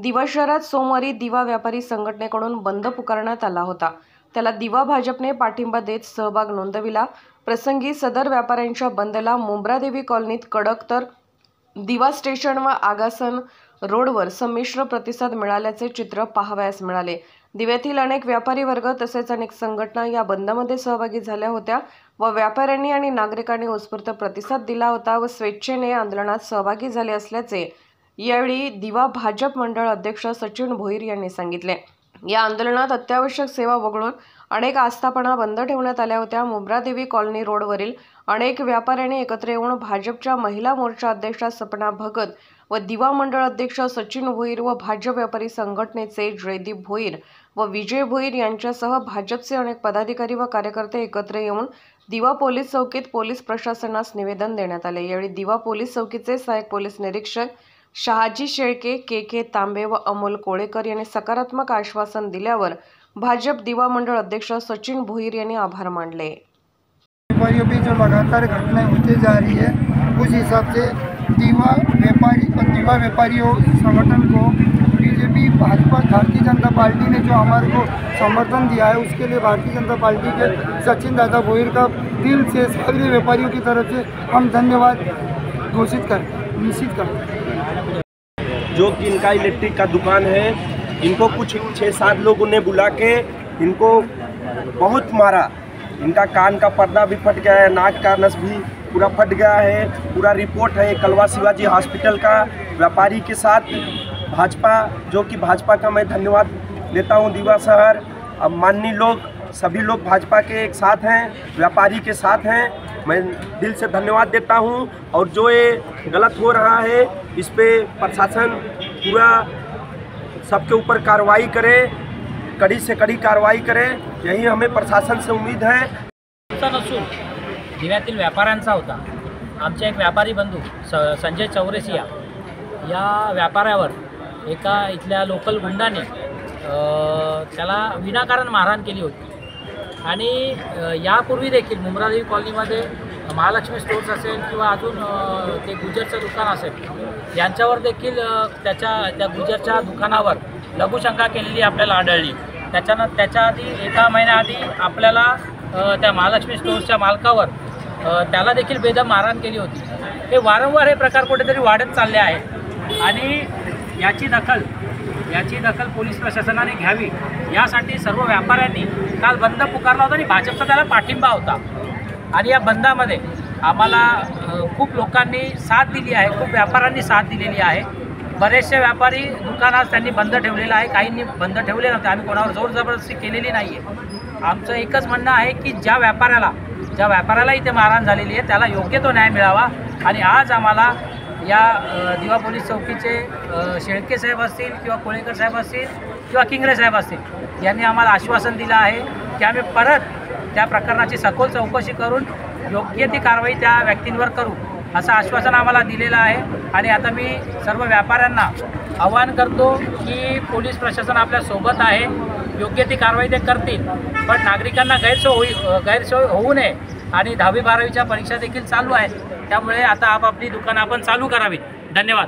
दिवा शहरात सोमवारी दिवा व्यापारी संघटनेकडून बंद पुकारण्यात आला होता। त्याला दिवा भाजपने पाठिंबा देत सहभाग नोंदविला। प्रसंगी सदर व्यापाऱ्यांच्या बंदला मुंब्रादेवी कॉलनीत कडक तर दिवा स्टेशन व आगासन रोडवर संमिश्र प्रतिसाद मिळाल्याचे चित्र पाहावयास मिळाले। दिव्यातील अनेक व्यापारी वर्ग तसेच अनेक संघटना या बंदमध्ये सहभागी झाल्या होत्या व व्यापाऱ्यांनी आणि नागरिकांनी उत्स्फूर्त प्रतिसाद दिला होता व स्वेच्छेने आंदोलनात सहभागी झाले असल्याचे यावेळी दिवा भाजप मंडळ अध्यक्ष सचिन भोईर यांनी सांगितले। या आंदोलनात अत्यावश्यक सेवा वगळून अनेक आस्थापना बंद ठेवण्यात आल्या होत्या। मुंब्रादेवी कॉलनी रोडवरील अनेक व्यापाऱ्यांनी एकत्र येऊन भाजपच्या महिला मोर्चा अध्यक्षा सपना भगत व दिवा मंडळ अध्यक्ष सचिन भोईर व भाजप व्यापारी संघटनेचे जयदीप भोईर व विजय भोईर यांच्यासह भाजपचे अनेक पदाधिकारी व कार्यकर्ते एकत्र येऊन दिवा पोलीस चौकीत पोलीस प्रशासनास निवेदन देण्यात आले। यावेळी दिवा पोलीस चौकीचे सहाय्यक पोलीस निरीक्षक शहाजी शेळके, के तांबे व अमोल कोळेकर यांनी सकारात्मक आश्वासन दिल्यावर भाजप दिवा मंडळ अध्यक्ष सचिन भोईर यांनी आभार मानले। व्यापारियों पे जो लगातार घटनाएं होती जा रही है, उस हिसाब से दिवा व्यापारियों संगठन को बीजेपी भाजपा भारतीय जनता पार्टी ने जो हमारे को समर्थन दिया है, उसके लिए भारतीय जनता पार्टी के सचिन दादा भोईर का दिल से सभी व्यापारियों की तरफ से हम धन्यवाद निश्चित करते हैं। जो कि इनका इलेक्ट्रिक का दुकान है, इनको कुछ 6-7 लोगों ने बुला के इनको बहुत मारा। इनका कान का पर्दा भी फट गया है, नाक का नस भी पूरा फट गया है। पूरा रिपोर्ट है कलवा शिवाजी हॉस्पिटल का। व्यापारी के साथ भाजपा, जो कि भाजपा का मैं धन्यवाद देता हूं। दिवा शहर अब माननीय लोग सभी लोग भाजपा के एक साथ हैं, व्यापारी के साथ हैं। मैं दिल से धन्यवाद देता हूं। और जो ये गलत हो रहा है, इस पे प्रशासन पूरा सबके ऊपर कार्रवाई करे, कड़ी से कड़ी कार्रवाई करे, यही हमें प्रशासन से उम्मीद है। नसून दिव्यातील व्यापाऱ्यांचा होता। आमचे एक व्यापारी बंधू संजय चौरेसिया या व्यापाऱ्यावर एका इथल्या लोकल गुंडाने त्याला विनाकारण मारहाण केली होती। आणि यापूर्वी देखील मुंब्रादेवी कॉलनीमध्ये महालक्ष्मी स्टोर्स असेल किंवा अजून ते गुजरचं दुकान असेल, यांच्यावर देखील त्या गुजरच्या दुकानावर लघुशंका केलेली आपल्याला आढळली। त्याच्या आधी एका महिन्याआधी आपल्याला त्या महालक्ष्मी स्टोर्सच्या मालकावर त्याला देखील बेदम मारहाण केली होती। हे वारंवार हे प्रकार कुठेतरी वाढत चालले आहेत आणि याची दखल पोलीस प्रशासनाने घ्यावी, यासाठी सर्व व्यापाऱ्यांनी काल बंद पुकारला होता आणि भाजपचा त्याला पाठिंबा होता। आणि या बंदामध्ये आम्हाला खूप लोकांनी साथ दिली आहे, खूप व्यापाऱ्यांनी साथ दिलेली आहे। बरेचसे व्यापारी दुकानात त्यांनी बंद ठेवलेलं आहे, काहींनी बंद ठेवले नव्हते। आम्ही कोणावर जोर जबरदस्ती केलेली नाही आहे। आमचं एकच म्हणणं आहे की ज्या व्यापाऱ्याला इथे मारहाण झालेली आहे, त्याला योग्य तो न्याय मिळावा। आणि आज आम्हाला या दिवा पोलीस चौकीचे शेळके साहेब असतील किंवा कोळेकर साहेब असतील किंवा किंगरे साहेब असतील, यांनी आम्हाला आश्वासन दिलं आहे की आम्ही परत त्या प्रकरणाची सखोल चौकशी करून योग्य ती कारवाई त्या व्यक्तींवर करू, असं आश्वासन आम्हाला दिलेलं आहे। आणि आता मी सर्व व्यापाऱ्यांना आवाहन करतो की पोलीस प्रशासन आपल्या सोबत आहे, योग्य ती कारवाई ते करतील, पण नागरिकांना गैरसोय होऊ नये। आणि 10वी-12वीच्या परीक्षा देखील चालू आहेत, त्यामुळे आता आपापली दुकानं आपण चालू करावीत। धन्यवाद।